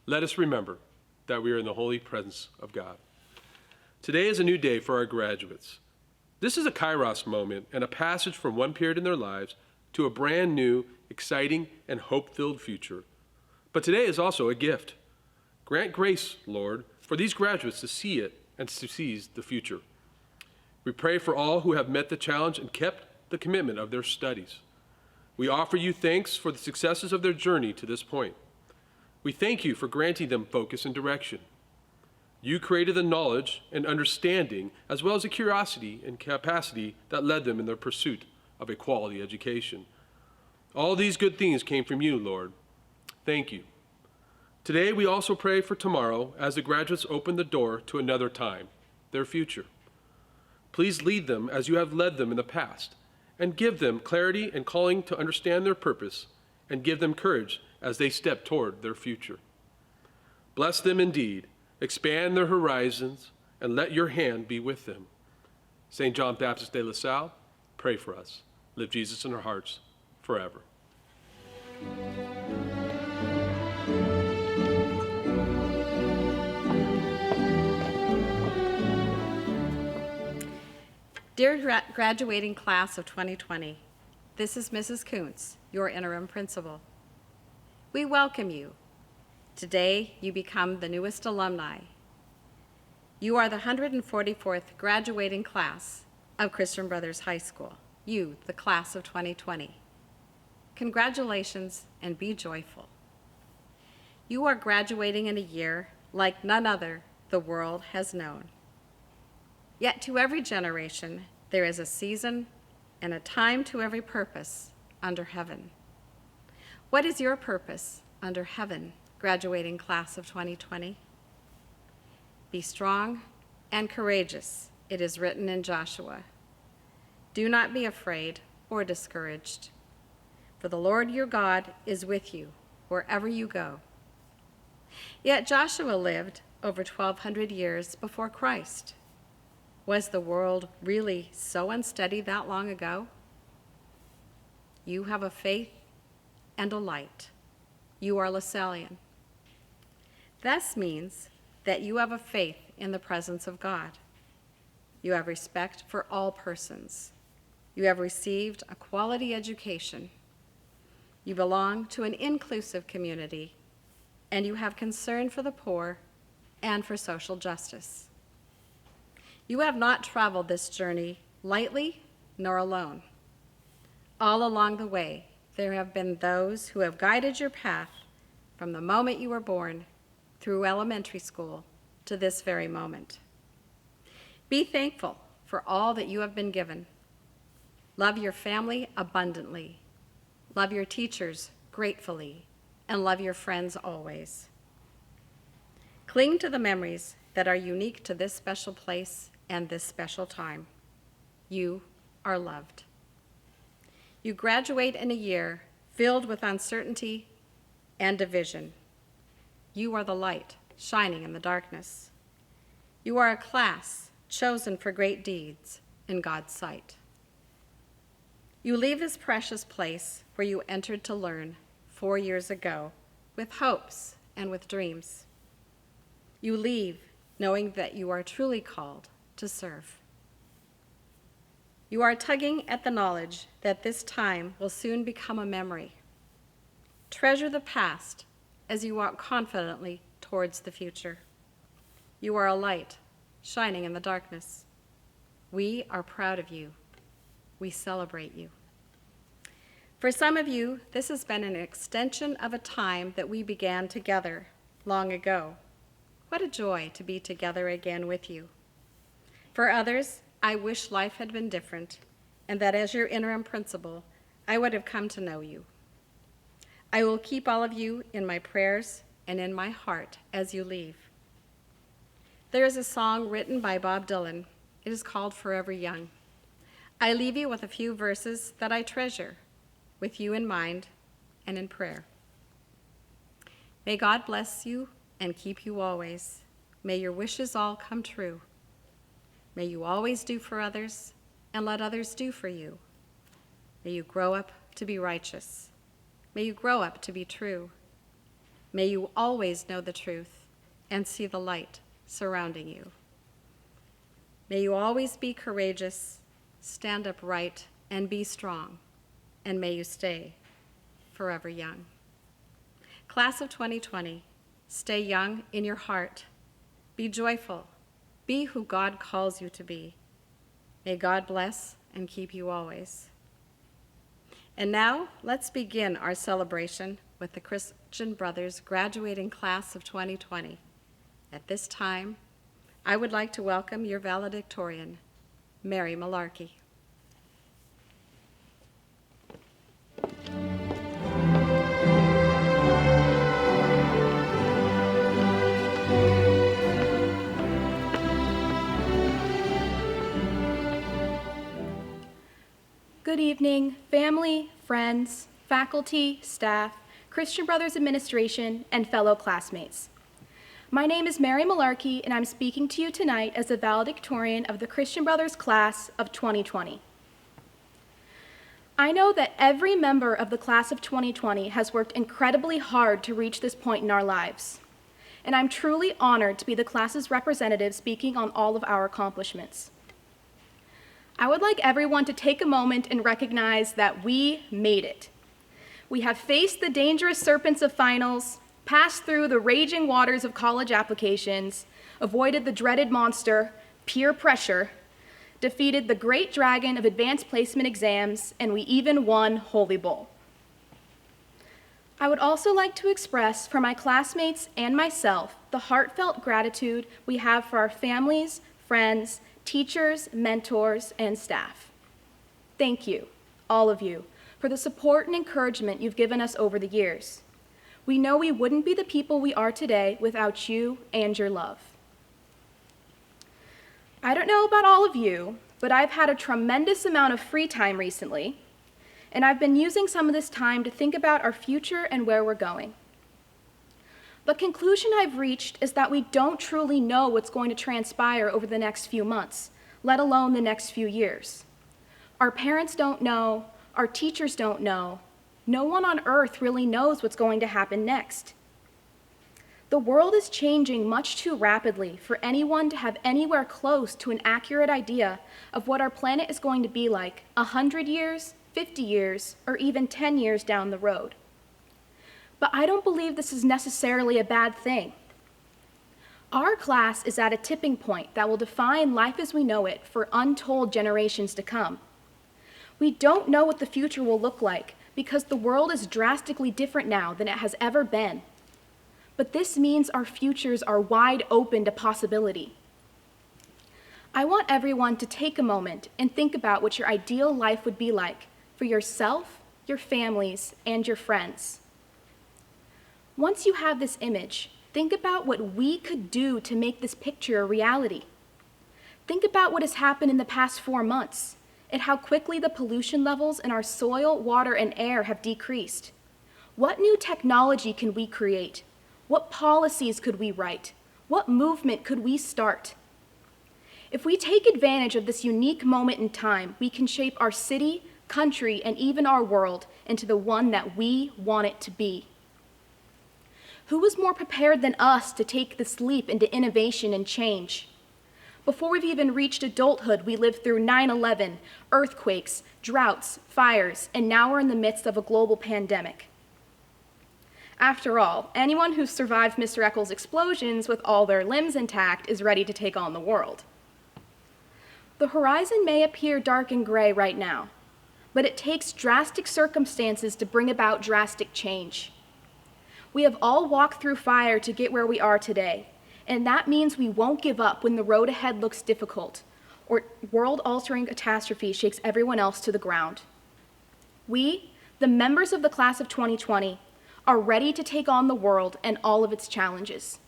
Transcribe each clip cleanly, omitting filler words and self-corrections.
let us remember that we are in the holy presence of God. Today is a new day for our graduates. This is a kairos moment and a passage from one period in their lives to a brand new, exciting, and hope-filled future. But today is also a gift. Grant grace, Lord, for these graduates to see it and to seize the future. We pray for all who have met the challenge and kept the commitment of their studies. We offer you thanks for the successes of their journey to this point. We thank you for granting them focus and direction. You created the knowledge and understanding, as well as the curiosity and capacity that led them in their pursuit of a quality education. All these good things came from you, Lord. Thank you. Today, we also pray for tomorrow as the graduates open the door to another time, their future. Please lead them as you have led them in the past, and give them clarity and calling to understand their purpose, and give them courage as they step toward their future. Bless them indeed, expand their horizons, and let your hand be with them. St. John Baptist de La Salle, pray for us. Live Jesus in our hearts forever. Dear graduating class of 2020, this is Mrs. Kuntz, your interim principal. We welcome you. Today, you become the newest alumni. You are the 144th graduating class of Christian Brothers High School, you, the class of 2020. Congratulations and be joyful. You are graduating in a year like none other the world has known. Yet to every generation, there is a season and a time to every purpose under heaven. What is your purpose under heaven, graduating class of 2020? Be strong and courageous, it is written in Joshua. Do not be afraid or discouraged, for the Lord your God is with you wherever you go. Yet Joshua lived over 1,200 years before Christ. Was the world really so unsteady that long ago? You have a faith and a light. You are LaSallian. This means that you have a faith in the presence of God. You have respect for all persons. You have received a quality education. You belong to an inclusive community, and you have concern for the poor and for social justice. You have not traveled this journey lightly nor alone. All along the way, there have been those who have guided your path from the moment you were born through elementary school to this very moment. Be thankful for all that you have been given. Love your family abundantly. Love your teachers gratefully, and love your friends always. Cling to the memories that are unique to this special place and this special time. You are loved. You graduate in a year filled with uncertainty and division. You are the light shining in the darkness. You are a class chosen for great deeds in God's sight. You leave this precious place where you entered to learn 4 years ago with hopes and with dreams. You leave knowing that you are truly called to serve. You are tugging at the knowledge that this time will soon become a memory. Treasure the past as you walk confidently towards the future. You are a light shining in the darkness. We are proud of you. We celebrate you. For some of you, this has been an extension of a time that we began together long ago. What a joy to be together again with you. For others, I wish life had been different, and that as your interim principal, I would have come to know you. I will keep all of you in my prayers and in my heart as you leave. There is a song written by Bob Dylan. It is called Forever Young. I leave you with a few verses that I treasure, with you in mind and in prayer. May God bless you and keep you always. May your wishes all come true. May you always do for others and let others do for you. May you grow up to be righteous. May you grow up to be true. May you always know the truth and see the light surrounding you. May you always be courageous, stand upright, and be strong, and may you stay forever young. Class of 2020, stay young in your heart. Be joyful. Be who God calls you to be. May God bless and keep you always. And now, let's begin our celebration with the Christian Brothers graduating class of 2020. At this time, I would like to welcome your valedictorian, Mary Malarkey. Good evening, family, friends, faculty, staff, Christian Brothers Administration, and fellow classmates. My name is Mary Malarkey, and I'm speaking to you tonight as the valedictorian of the Christian Brothers class of 2020. I know that every member of the class of 2020 has worked incredibly hard to reach this point in our lives, and I'm truly honored to be the class's representative speaking on all of our accomplishments. I would like everyone to take a moment and recognize that we made it. We have faced the dangerous serpents of finals, passed through the raging waters of college applications, avoided the dreaded monster, peer pressure, defeated the great dragon of advanced placement exams, and we even won Holy Bowl. I would also like to express for my classmates and myself the heartfelt gratitude we have for our families, friends, teachers, mentors, and staff. Thank you, all of you, for the support and encouragement you've given us over the years. We know we wouldn't be the people we are today without you and your love. I don't know about all of you, but I've had a tremendous amount of free time recently, and I've been using some of this time to think about our future and where we're going. The conclusion I've reached is that we don't truly know what's going to transpire over the next few months, let alone the next few years. Our parents don't know, our teachers don't know, no one on earth really knows what's going to happen next. The world is changing much too rapidly for anyone to have anywhere close to an accurate idea of what our planet is going to be like 100 years, 50 years, or even 10 years down the road. But I don't believe this is necessarily a bad thing. Our class is at a tipping point that will define life as we know it for untold generations to come. We don't know what the future will look like because the world is drastically different now than it has ever been. But this means our futures are wide open to possibility. I want everyone to take a moment and think about what your ideal life would be like for yourself, your families, and your friends. Once you have this image, think about what we could do to make this picture a reality. Think about what has happened in the past 4 months and how quickly the pollution levels in our soil, water, and air have decreased. What new technology can we create? What policies could we write? What movement could we start? If we take advantage of this unique moment in time, we can shape our city, country, and even our world into the one that we want it to be. Who is more prepared than us to take this leap into innovation and change? Before we've even reached adulthood, we lived through 9/11, earthquakes, droughts, fires, and now we're in the midst of a global pandemic. After all, anyone who's survived Mr. Eccles' explosions with all their limbs intact is ready to take on the world. The horizon may appear dark and gray right now, but it takes drastic circumstances to bring about drastic change. We have all walked through fire to get where we are today, and that means we won't give up when the road ahead looks difficult or world-altering catastrophe shakes everyone else to the ground. We, the members of the class of 2020, are ready to take on the world and all of its challenges.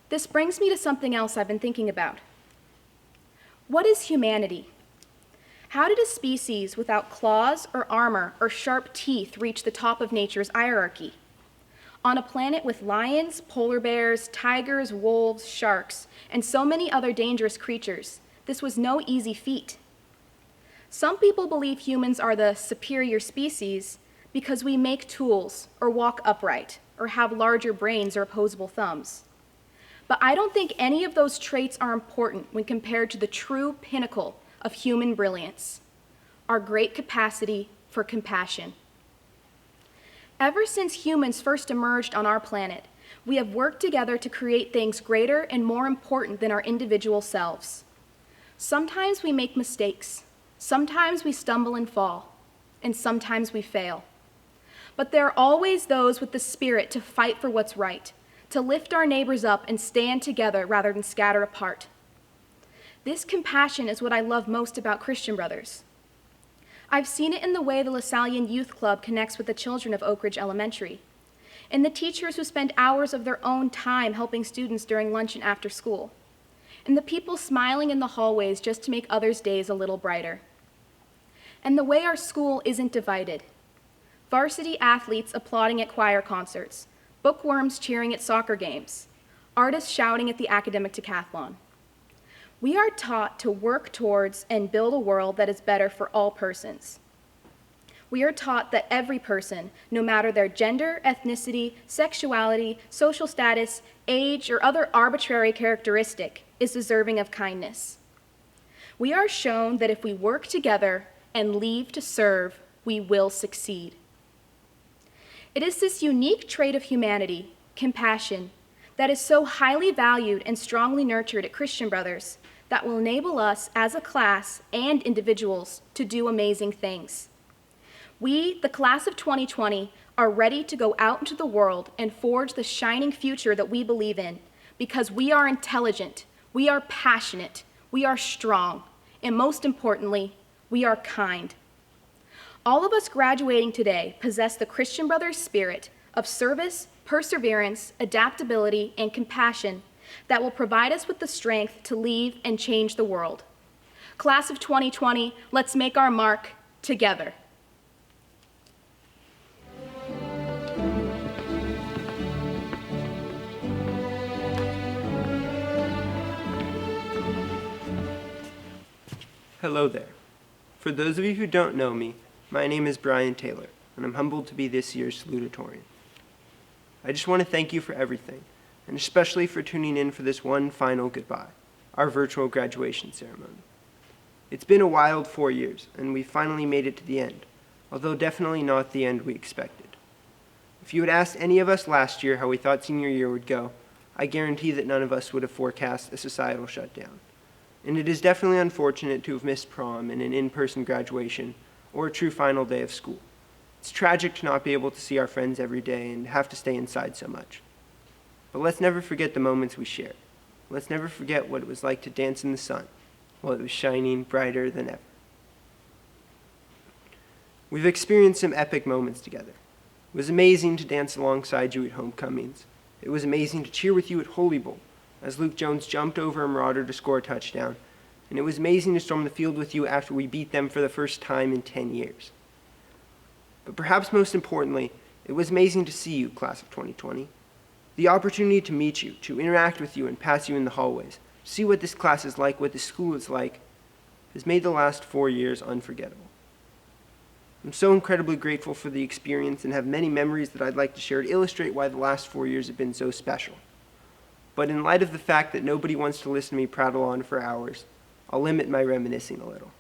This brings me to something else I've been thinking about. What is humanity? How did a species without claws or armor or sharp teeth reach the top of nature's hierarchy? On a planet with lions, polar bears, tigers, wolves, sharks, and so many other dangerous creatures, this was no easy feat. Some people believe humans are the superior species, because we make tools or walk upright or have larger brains or opposable thumbs. But I don't think any of those traits are important when compared to the true pinnacle of human brilliance, our great capacity for compassion. Ever since humans first emerged on our planet, we have worked together to create things greater and more important than our individual selves. Sometimes we make mistakes, sometimes we stumble and fall, and sometimes we fail. But there are always those with the spirit to fight for what's right, to lift our neighbors up and stand together rather than scatter apart. This compassion is what I love most about Christian Brothers. I've seen it in the way the LaSallian Youth Club connects with the children of Oak Ridge Elementary, in the teachers who spend hours of their own time helping students during lunch and after school, and the people smiling in the hallways just to make others' days a little brighter. And the way our school isn't divided. Varsity athletes applauding at choir concerts, bookworms cheering at soccer games, artists shouting at the academic decathlon. We are taught to work towards and build a world that is better for all persons. We are taught that every person, no matter their gender, ethnicity, sexuality, social status, age, or other arbitrary characteristic, is deserving of kindness. We are shown that if we work together and leave to serve, we will succeed. It is this unique trait of humanity, compassion, that is so highly valued and strongly nurtured at Christian Brothers that will enable us as a class and individuals to do amazing things. We, the class of 2020, are ready to go out into the world and forge the shining future that we believe in because we are intelligent, we are passionate, we are strong, and most importantly, we are kind. All of us graduating today possess the Christian Brothers spirit of service, perseverance, adaptability, and compassion that will provide us with the strength to leave and change the world. Class of 2020, let's make our mark together. Hello there. For those of you who don't know me, my name is Brian Taylor, and I'm humbled to be this year's Salutatorian. I just want to thank you for everything, and especially for tuning in for this one final goodbye, our virtual graduation ceremony. It's been a wild 4 years, and we finally made it to the end, although definitely not the end we expected. If you had asked any of us last year how we thought senior year would go, I guarantee that none of us would have forecast a societal shutdown. And it is definitely unfortunate to have missed prom and an in-person graduation, or a true final day of school. It's tragic to not be able to see our friends every day and have to stay inside so much. But let's never forget the moments we shared. Let's never forget what it was like to dance in the sun while it was shining brighter than ever. We've experienced some epic moments together. It was amazing to dance alongside you at homecomings. It was amazing to cheer with you at Holy Bowl as Luke Jones jumped over a Marauder to score a touchdown. And it was amazing to storm the field with you after we beat them for the first time in 10 years. But perhaps most importantly, it was amazing to see you, class of 2020. The opportunity to meet you, to interact with you and pass you in the hallways, see what this class is like, what this school is like, has made the last 4 years unforgettable. I'm so incredibly grateful for the experience and have many memories that I'd like to share to illustrate why the last 4 years have been so special. But in light of the fact that nobody wants to listen to me prattle on for hours, I'll limit my reminiscing a little.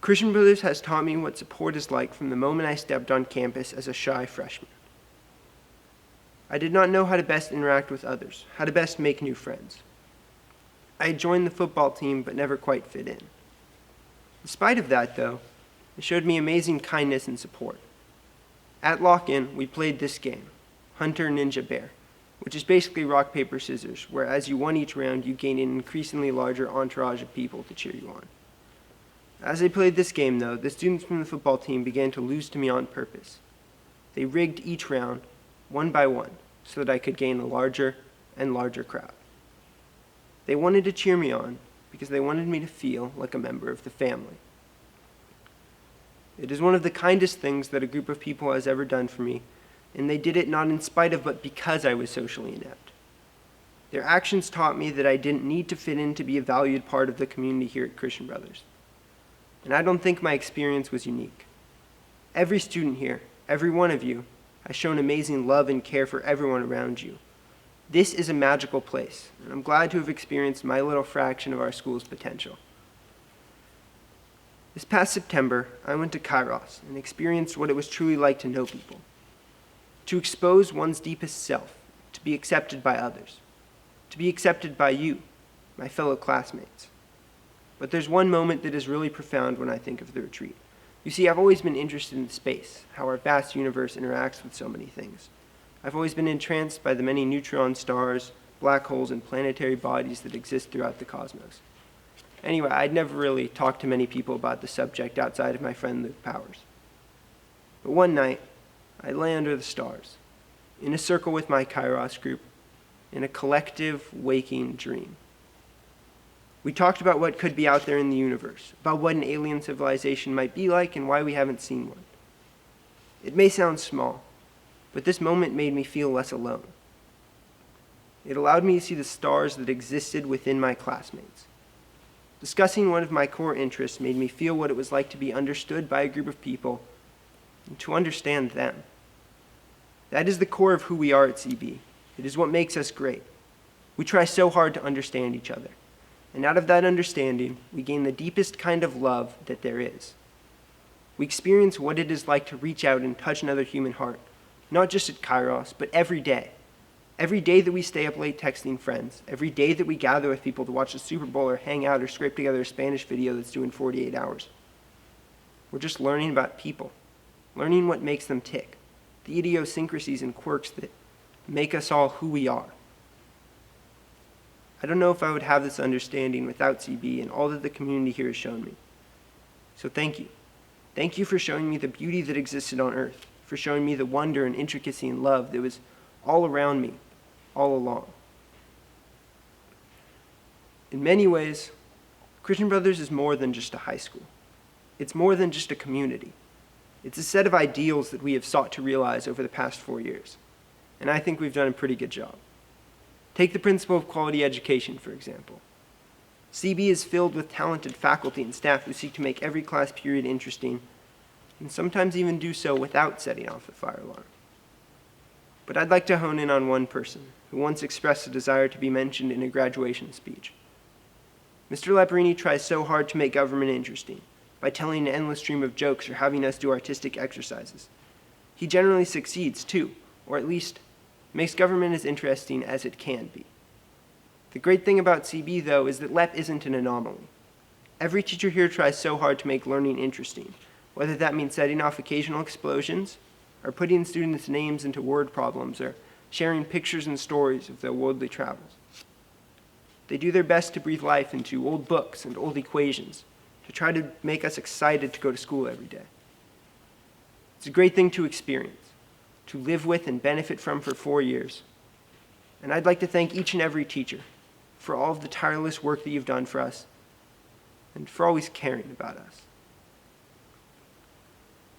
Christian Brothers has taught me what support is like from the moment I stepped on campus as a shy freshman. I did not know how to best interact with others, how to best make new friends. I had joined the football team but never quite fit in. In spite of that, though, it showed me amazing kindness and support. At lock-in, we played this game, Hunter Ninja Bear, which is basically rock, paper, scissors, where as you won each round, you gained an increasingly larger entourage of people to cheer you on. As I played this game, though, the students from the football team began to lose to me on purpose. They rigged each round, one by one, so that I could gain a larger and larger crowd. They wanted to cheer me on because they wanted me to feel like a member of the family. It is one of the kindest things that a group of people has ever done for me, and they did it not in spite of, but because I was socially inept. Their actions taught me that I didn't need to fit in to be a valued part of the community here at Christian Brothers. And I don't think my experience was unique. Every student here, every one of you, has shown amazing love and care for everyone around you. This is a magical place, and I'm glad to have experienced my little fraction of our school's potential. This past September, I went to Kairos and experienced what it was truly like to know people, to expose one's deepest self, to be accepted by others, to be accepted by you, my fellow classmates. But there's one moment that is really profound when I think of the retreat. You see, I've always been interested in space, how our vast universe interacts with so many things. I've always been entranced by the many neutron stars, black holes, and planetary bodies that exist throughout the cosmos. Anyway, I'd never really talked to many people about the subject outside of my friend Luke Powers. But one night, I lay under the stars, in a circle with my Kairos group, in a collective waking dream. We talked about what could be out there in the universe, about what an alien civilization might be like and why we haven't seen one. It may sound small, but this moment made me feel less alone. It allowed me to see the stars that existed within my classmates. Discussing one of my core interests made me feel what it was like to be understood by a group of people and to understand them. That is the core of who we are at CB. It is what makes us great. We try so hard to understand each other. And out of that understanding, we gain the deepest kind of love that there is. We experience what it is like to reach out and touch another human heart, not just at Kairos, but every day. Every day that we stay up late texting friends, every day that we gather with people to watch the Super Bowl or hang out or scrape together a Spanish video that's due in 48 hours. We're just learning about people, learning what makes them tick, the idiosyncrasies and quirks that make us all who we are. I don't know if I would have this understanding without CB and all that the community here has shown me. So thank you. Thank you for showing me the beauty that existed on Earth, for showing me the wonder and intricacy and love that was all around me, all along. In many ways, Christian Brothers is more than just a high school. It's more than just a community. It's a set of ideals that we have sought to realize over the past 4 years, and I think we've done a pretty good job. Take the principle of quality education, for example. CB is filled with talented faculty and staff who seek to make every class period interesting, and sometimes even do so without setting off the fire alarm. But I'd like to hone in on one person who once expressed a desire to be mentioned in a graduation speech. Mr. Leperini tries so hard to make government interesting by telling an endless stream of jokes or having us do artistic exercises. He generally succeeds, too, or at least makes government as interesting as it can be. The great thing about CB, though, is that LEP isn't an anomaly. Every teacher here tries so hard to make learning interesting, whether that means setting off occasional explosions, or putting students' names into word problems, or sharing pictures and stories of their worldly travels. They do their best to breathe life into old books and old equations, to try to make us excited to go to school every day. It's a great thing to experience, to live with and benefit from for 4 years. And I'd like to thank each and every teacher for all of the tireless work that you've done for us and for always caring about us.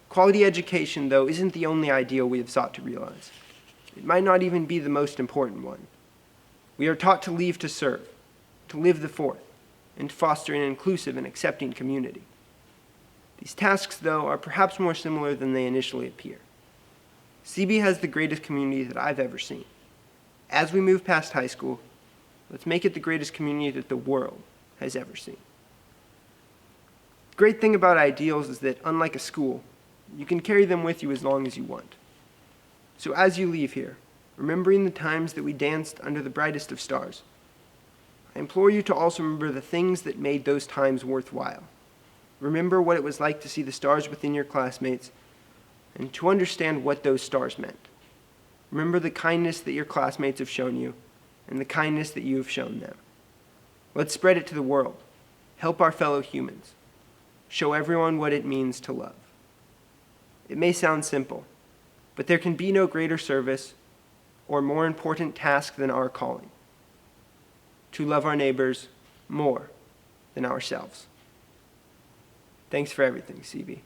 Quality education, though, isn't the only ideal we have sought to realize. It might not even be the most important one. We are taught to leave to serve, to live the forth, and to foster an inclusive and accepting community. These tasks, though, are perhaps more similar than they initially appear. CB has the greatest community that I've ever seen. As we move past high school, let's make it the greatest community that the world has ever seen. The great thing about ideals is that, unlike a school, you can carry them with you as long as you want. So as you leave here, remembering the times that we danced under the brightest of stars, I implore you to also remember the things that made those times worthwhile. Remember what it was like to see the stars within your classmates and to understand what those stars meant. Remember the kindness that your classmates have shown you and the kindness that you have shown them. Let's spread it to the world. Help our fellow humans. Show everyone what it means to love. It may sound simple, but there can be no greater service or more important task than our calling: to love our neighbors more than ourselves. Thanks for everything, CB.